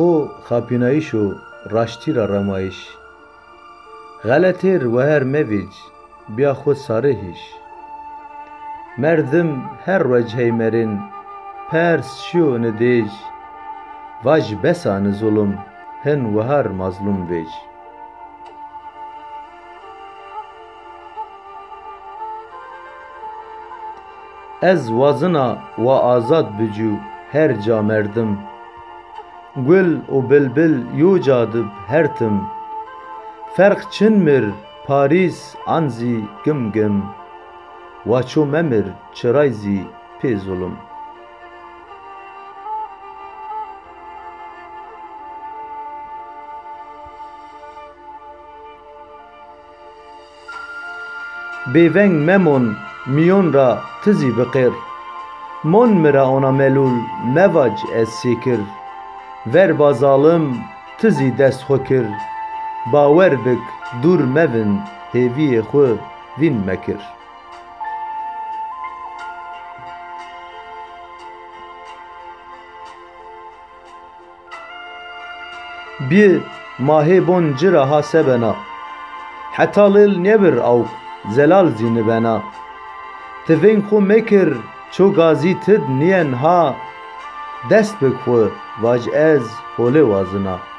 خو خاپینایش و راشتی را رمایش غلطیر و هر مویج بیا خود ساره هیش مردم هر وجهی مرین پرس شو ندیج واج بسان ظلم هن و هر مظلوم بیج از وازنا و آزاد بجو هر جا مردم گل و بلبل یو جادب هر تم فرق چن مر پاریس انزی گم گم و چو ممر چرایزی پی ظلم بیونگ ممون میون را تزی بقیر من مرا ona melul mevac ez sikir ver bazalım tizî dest xwe kir bawer bik dûr mevin hêviyê xwe vîn mekir bî mahê bon cira ha sebena heta lêl nebir awk zelal zî bena tivên xwe mekir ço gazî tid niyen ha dest bik xwe vaj ez holê wazina